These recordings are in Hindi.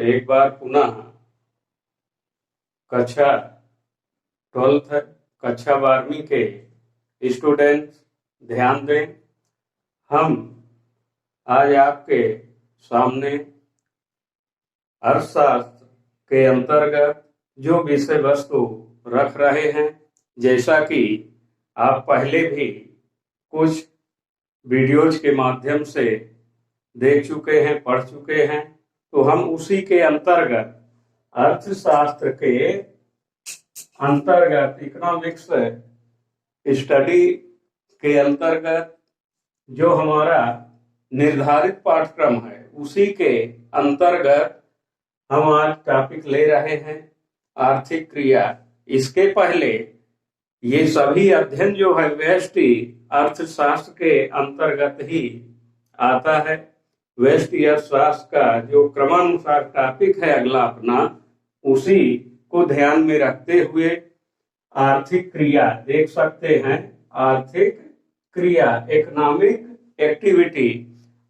एक बार पुनः कक्षा 12th कक्षा 12वीं के स्टूडेंट्स ध्यान दें। हम आज आपके सामने अर्थशास्त्र के अंतर्गत जो विषय वस्तु रख रहे हैं, जैसा कि आप पहले भी कुछ वीडियोज के माध्यम से देख चुके हैं, पढ़ चुके हैं, तो हम उसी के अंतर्गत अर्थशास्त्र के अंतर्गत इकोनॉमिक्स स्टडी के अंतर्गत जो हमारा निर्धारित पाठ्यक्रम है, उसी के अंतर्गत हम आज टॉपिक ले रहे हैं आर्थिक क्रिया। इसके पहले ये सभी अध्ययन जो है व्यष्टि अर्थशास्त्र के अंतर्गत ही आता है। व्यष्टि अर्थशास्त्र का जो क्रमानुसार टॉपिक है अगला अपना, उसी को ध्यान में रखते हुए आर्थिक क्रिया देख सकते हैं। आर्थिक क्रिया, इकोनॉमिक एक्टिविटी।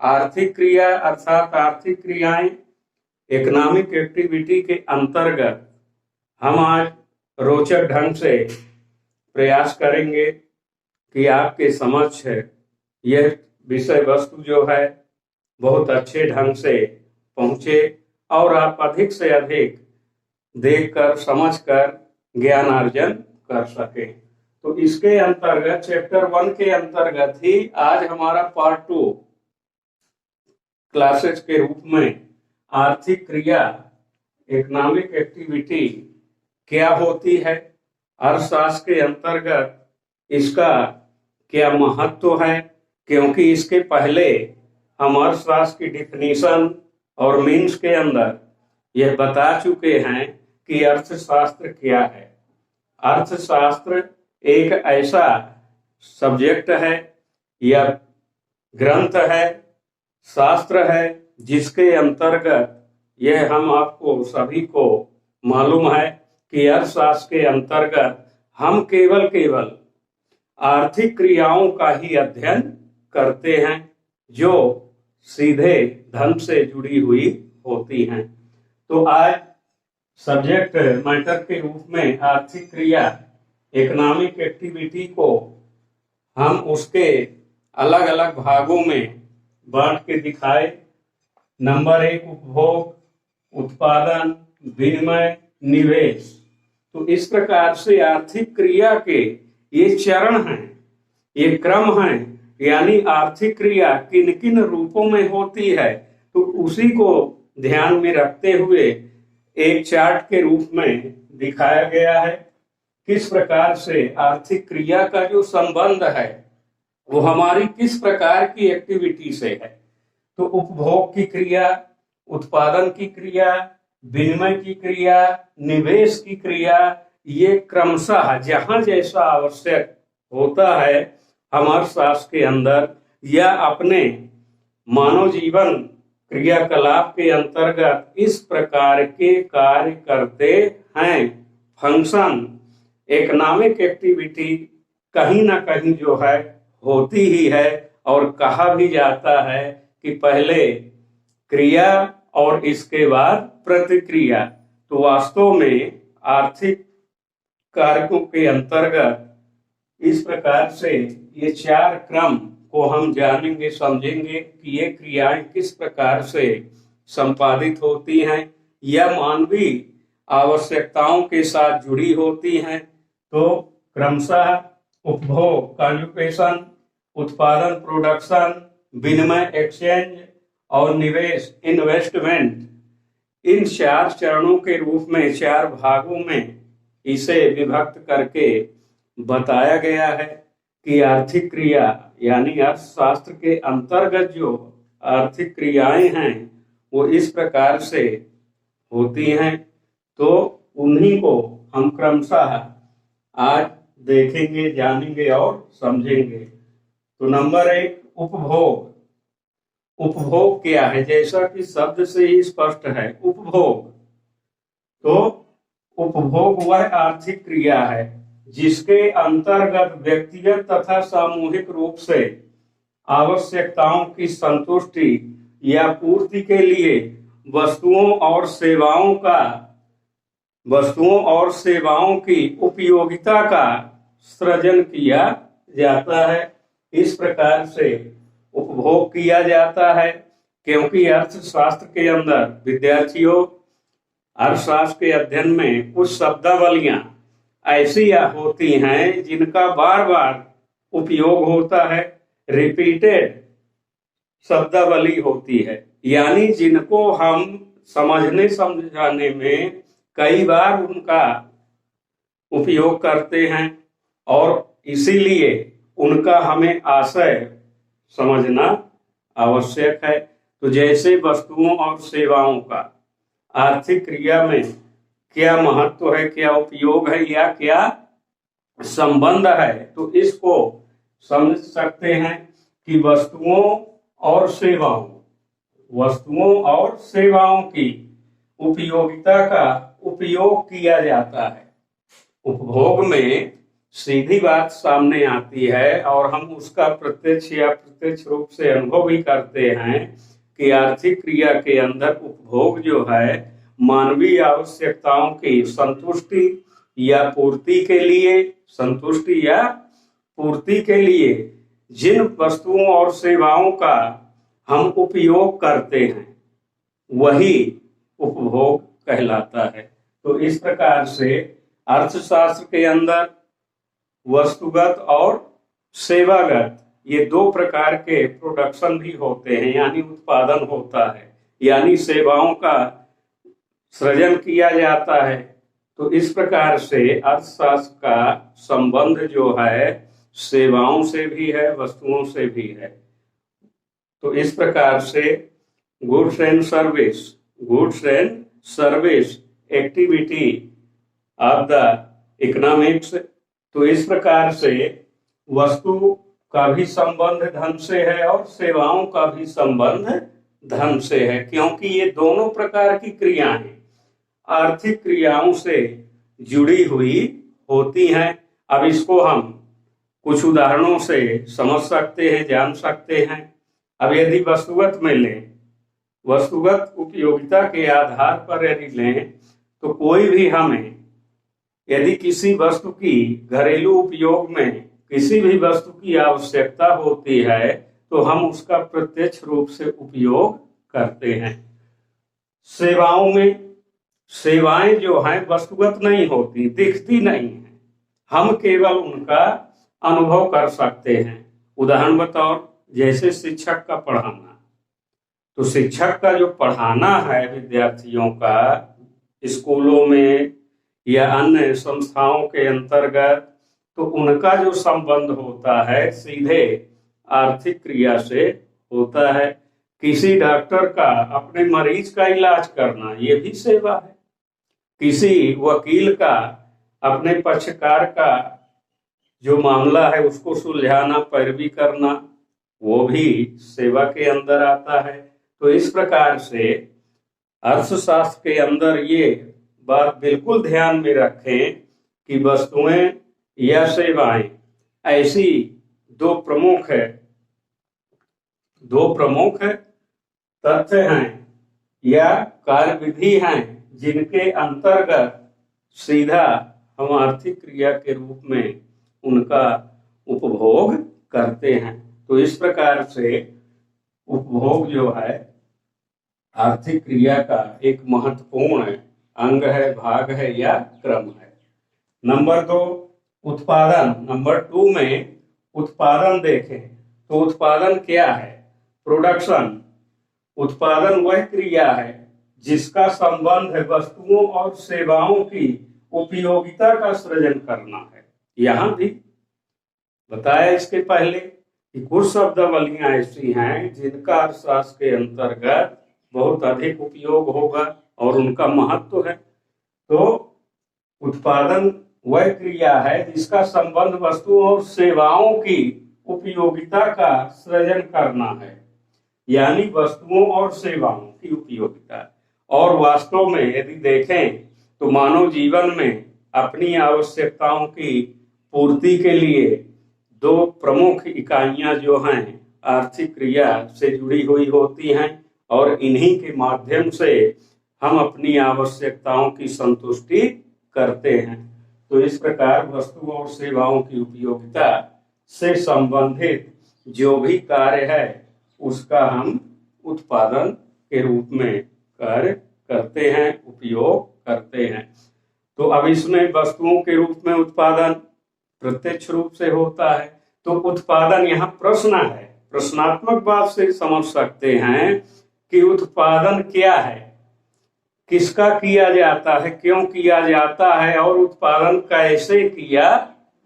आर्थिक क्रिया अर्थात आर्थिक क्रियाएं इकोनॉमिक एक्टिविटी के अंतर्गत हम आज रोचक ढंग से प्रयास करेंगे कि आपके समक्ष यह विषय वस्तु जो है बहुत अच्छे ढंग से पहुंचे और आप अधिक से अधिक देखकर समझकर ज्ञान अर्जन कर सके। तो इसके अंतर्गत चैप्टर 1 के अंतर्गत ही आज हमारा पार्ट 2 क्लासेस के रूप में आर्थिक क्रिया इकोनॉमिक एक्टिविटी क्या होती है, अर्थशास्त्र के अंतर्गत इसका क्या महत्व है, क्योंकि इसके पहले हम अर्थशास्त्र की डिफिनीशन और मीन्स के अंदर यह बता चुके हैं कि अर्थशास्त्र क्या है। अर्थशास्त्र एक ऐसा सब्जेक्ट है या ग्रंथ है, शास्त्र है, जिसके अंतर्गत यह हम आपको सभी को मालूम है कि अर्थशास्त्र के अंतर्गत हम केवल आर्थिक क्रियाओं का ही अध्ययन करते हैं जो सीधे धन से जुड़ी हुई होती हैं। तो आज सब्जेक्ट मैटर के रूप में आर्थिक क्रिया इकोनॉमिक एक्टिविटी को हम उसके अलग अलग भागों में बांट के दिखाए। नंबर 1 उपभोग, उत्पादन, विनिमय, निवेश। तो इस प्रकार से आर्थिक क्रिया के ये चरण हैं, ये क्रम हैं, यानी आर्थिक क्रिया किन किन रूपों में होती है, तो उसी को ध्यान में रखते हुए एक चार्ट के रूप में दिखाया गया है। किस प्रकार से आर्थिक क्रिया का जो संबंध है वो हमारी किस प्रकार की एक्टिविटी से है। तो उपभोग की क्रिया, उत्पादन की क्रिया, विनिमय की क्रिया, निवेश की क्रिया, ये क्रमशः जहां जैसा आवश्यक होता है हम अर्थशास्त्र के अंदर या अपने मानव जीवन क्रियाकलाप के अंतर्गत इस प्रकार के कार्य करते हैं। फंक्शन इकोनॉमिक एक्टिविटी कहीं ना कहीं जो है होती ही है, और कहा भी जाता है कि पहले क्रिया और इसके बाद प्रतिक्रिया। तो वास्तव में आर्थिक कारकों के अंतर्गत इस प्रकार से ये 4 क्रम को हम जानेंगे, समझेंगे कि ये क्रियाएं किस प्रकार से संपादित होती हैं या मानवीय आवश्यकताओं के साथ जुड़ी होती हैं। तो क्रमशः उपभोग कंज्यूमेशन, उत्पादन प्रोडक्शन, विनिमय एक्सचेंज और निवेश इन्वेस्टमेंट, इन 4 चरणों के रूप में 4 भागों में इसे विभक्त करके बताया गया है कि आर्थिक क्रिया यानी अर्थशास्त्र के अंतर्गत जो आर्थिक क्रियाएं हैं वो इस प्रकार से होती हैं। तो उन्हीं को हम क्रमशः आज देखेंगे, जानेंगे और समझेंगे। तो नंबर 1 उपभोग। उपभोग क्या है? जैसा कि शब्द से ही स्पष्ट है, उपभोग। तो उपभोग वह आर्थिक क्रिया है जिसके अंतर्गत व्यक्तिगत तथा सामूहिक रूप से आवश्यकताओं की संतुष्टि या पूर्ति के लिए वस्तुओं और सेवाओं की उपयोगिता का सृजन किया जाता है। इस प्रकार से उपभोग किया जाता है, क्योंकि अर्थशास्त्र के अंदर विद्यार्थियों अर्थशास्त्र के अध्ययन में कुछ शब्दावलियां ऐसी होती हैं जिनका बार बार उपयोग होता है, रिपीटेड शब्दावली होती है, यानी जिनको हम समझने समझाने में कई बार उनका उपयोग करते हैं और इसीलिए उनका हमें आशय समझना आवश्यक है। तो जैसे वस्तुओं और सेवाओं का आर्थिक क्रिया में क्या महत्व है, क्या उपयोग है या क्या संबंध है, तो इसको समझ सकते हैं कि वस्तुओं और सेवाओं की उपयोगिता का उपयोग किया जाता है। उपभोग में सीधी बात सामने आती है और हम उसका प्रत्यक्ष या अप्रत्यक्ष रूप से अनुभव भी करते हैं कि आर्थिक क्रिया के अंदर उपभोग जो है मानवीय आवश्यकताओं की संतुष्टि या पूर्ति के लिए जिन वस्तुओं और सेवाओं का हम उपयोग करते हैं वही उपभोग कहलाता है। तो इस प्रकार से अर्थशास्त्र के अंदर वस्तुगत और सेवागत ये दो प्रकार के प्रोडक्शन भी होते हैं, यानी उत्पादन होता है, यानी सेवाओं का सृजन किया जाता है। तो इस प्रकार से अर्थशास्त्र का संबंध जो है सेवाओं से भी है, वस्तुओं से भी है। तो इस प्रकार से goods and service activity of the economics, तो इस प्रकार से वस्तु का भी संबंध धन से है और सेवाओं का भी संबंध धन से है, क्योंकि ये दोनों प्रकार की क्रियाएं आर्थिक क्रियाओं से जुड़ी हुई होती हैं। अब इसको हम कुछ उदाहरणों से समझ सकते हैं, जान सकते हैं। अब यदि वस्तुगत उपयोगिता के आधार पर यदि लें तो कोई भी हमें यदि किसी वस्तु की घरेलू उपयोग में किसी भी वस्तु की आवश्यकता होती है तो हम उसका प्रत्यक्ष रूप से उपयोग करते हैं। सेवाएं जो हैं वस्तुगत नहीं होती, दिखती नहीं है, हम केवल उनका अनुभव कर सकते हैं। उदाहरण बताओ, जैसे शिक्षक का पढ़ाना, तो शिक्षक का जो पढ़ाना है विद्यार्थियों का स्कूलों में या अन्य संस्थाओं के अंतर्गत, तो उनका जो संबंध होता है सीधे आर्थिक क्रिया से होता है। किसी डॉक्टर का अपने मरीज का इलाज करना ये भी सेवा है। किसी वकील का अपने पक्षकार का जो मामला है उसको सुलझाना, पैरवी करना, वो भी सेवा के अंदर आता है। तो इस प्रकार से अर्थशास्त्र के अंदर ये बात बिल्कुल ध्यान में रखें कि वस्तुएं या सेवाएं ऐसी दो प्रमुख तथ्य हैं या कार्यविधि हैं जिनके अंतर्गत सीधा हम आर्थिक क्रिया के रूप में उनका उपभोग करते हैं। तो इस प्रकार से उपभोग जो है आर्थिक क्रिया का एक महत्वपूर्ण अंग है, भाग है या क्रम है। नंबर 2 उत्पादन। नंबर 2 में उत्पादन देखें तो उत्पादन क्या है? प्रोडक्शन। उत्पादन वह क्रिया है जिसका संबंध है वस्तुओं और सेवाओं की उपयोगिता का सृजन करना है। यहां भी बताया इसके पहले कि कुछ शब्दावलियां ऐसी हैं जिनका अर्थशास्त्र के अंतर्गत बहुत अधिक उपयोग होगा और उनका महत्व है। तो उत्पादन वह क्रिया है जिसका संबंध वस्तुओं और सेवाओं की उपयोगिता का सृजन करना है, यानी वस्तुओं और सेवाओं की उपयोगिता। और वास्तव में यदि देखें तो मानव जीवन में अपनी आवश्यकताओं की पूर्ति के लिए दो प्रमुख इकाइयां जो हैं आर्थिक क्रिया से जुड़ी हुई होती हैं, और इन्हीं के माध्यम से हम अपनी आवश्यकताओं की संतुष्टि करते हैं। तो इस प्रकार वस्तुओं और सेवाओं की उपयोगिता से संबंधित जो भी कार्य है उसका हम उत्पादन के रूप में कार्य करते हैं, उपयोग करते हैं। तो अब इसमें वस्तुओं के रूप में उत्पादन प्रत्यक्ष रूप से होता है। तो उत्पादन यहाँ प्रश्न है, प्रश्नात्मक बात से समझ सकते हैं कि उत्पादन क्या है, किसका किया जाता है, क्यों किया जाता है और उत्पादन कैसे किया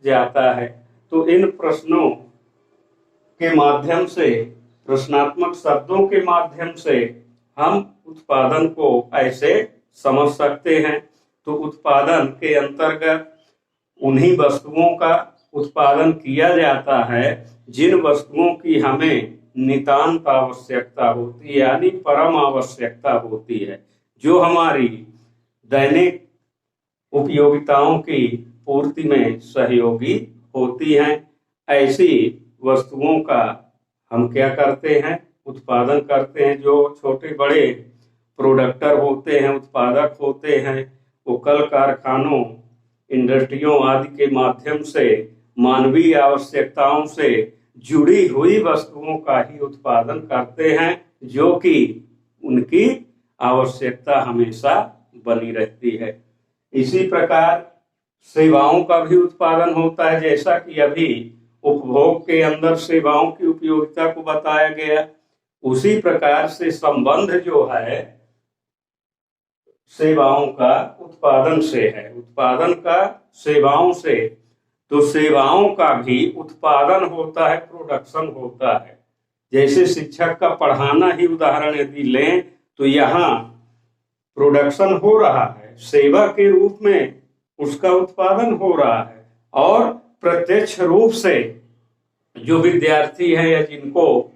जाता है। तो इन प्रश्नों के माध्यम से, प्रश्नात्मक शब्दों के माध्यम से हम उत्पादन को ऐसे समझ सकते हैं। तो उत्पादन के अंतर्गत उन्हीं वस्तुओं का उत्पादन किया जाता है जिन वस्तुओं की हमें नितांत आवश्यकता होती है, यानी परम आवश्यकता होती है, जो हमारी दैनिक उपयोगिताओं की पूर्ति में सहयोगी होती हैं। ऐसी वस्तुओं का हम क्या करते हैं, उत्पादन करते हैं। जो छोटे बड़े प्रोडक्टर होते हैं, उत्पादक होते हैं, वो कल कारखानों, इंडस्ट्रियों आदि के माध्यम से मानवीय आवश्यकताओं से जुड़ी हुई वस्तुओं का ही उत्पादन करते हैं, जो कि उनकी आवश्यकता हमेशा बनी रहती है। इसी प्रकार सेवाओं का भी उत्पादन होता है, जैसा कि अभी उपभोग के अंदर सेवाओं की उपयोगिता को बताया गया। उसी प्रकार से संबंध जो है सेवाओं का उत्पादन से है, उत्पादन का सेवाओं से। तो सेवाओं का भी उत्पादन होता है, प्रोडक्शन होता है। जैसे शिक्षक का पढ़ाना ही उदाहरण यदि लें तो यहाँ प्रोडक्शन हो रहा है, सेवा के रूप में उसका उत्पादन हो रहा है। और प्रत्यक्ष रूप से जो विद्यार्थी है या जिनको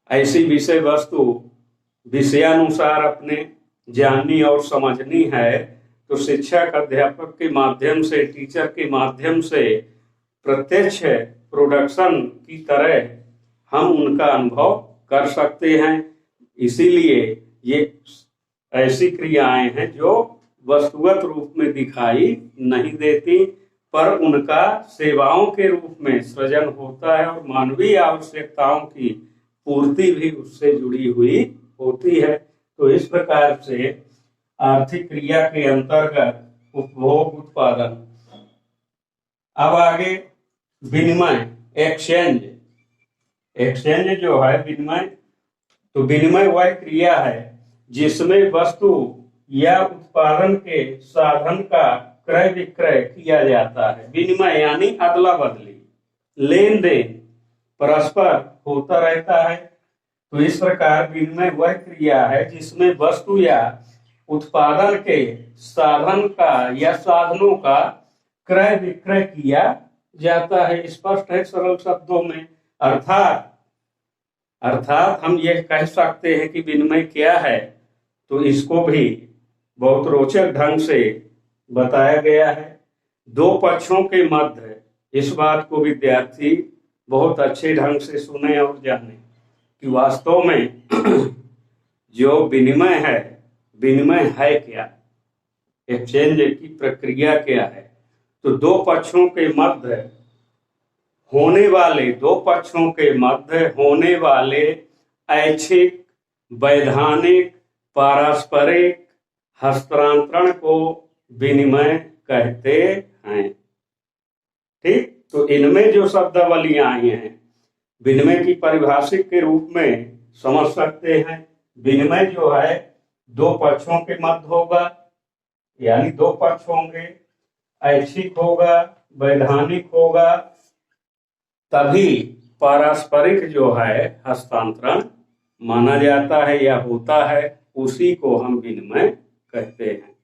ऐसी विषय वस्तु विषयानुसार अपने जाननी और समझनी है, तो शिक्षक अध्यापक के माध्यम से, टीचर के माध्यम से प्रत्यक्ष प्रोडक्शन की तरह हम उनका अनुभव कर सकते हैं। इसीलिए ये ऐसी क्रियाएं हैं जो वस्तुगत रूप में दिखाई नहीं देती, पर उनका सेवाओं के रूप में सृजन होता है और मानवीय आवश्यकताओं की पूर्ति भी उससे जुड़ी हुई होती है। तो इस प्रकार से आर्थिक क्रिया के अंतर्गत उपभोग, उत्पादन। अब आगे विनिमय, एक्सचेंज। एक्सचेंज जो है विनिमय, तो विनिमय वह क्रिया है जिसमें वस्तु या उत्पादन के साधन का क्रय विक्रय किया जाता है। विनिमय यानी अदला बदली, लेन देन परस्पर होता रहता है। तो इस प्रकार विनिमय वह क्रिया है जिसमें वस्तु या उत्पादन के साधन का या साधनों का क्रय विक्रय किया जाता है। स्पष्ट है सरल शब्दों में। अर्थात हम यह कह सकते हैं कि विनिमय क्या है, तो इसको भी बहुत रोचक ढंग से बताया गया है। दो पक्षों के मध्य, इस बात को विद्यार्थी बहुत अच्छे ढंग से सुने और जाने कि वास्तव में जो विनिमय है क्या, एक्सचेंज की प्रक्रिया क्या है। तो दो पक्षों के मध्य होने वाले ऐच्छिक, वैधानिक, पारस्परिक हस्तांतरण को विनिमय कहते हैं। ठीक, तो इनमें जो शब्दावलियां आई हैं, विनिमय की परिभाषित के रूप में समझ सकते हैं। विनिमय जो है दो पक्षों के मध्य होगा, यानी दो पक्ष होंगे, ऐच्छिक होगा, वैधानिक होगा, तभी पारस्परिक जो है हस्तांतरण माना जाता है या होता है, उसी को हम विनिमय कहते हैं।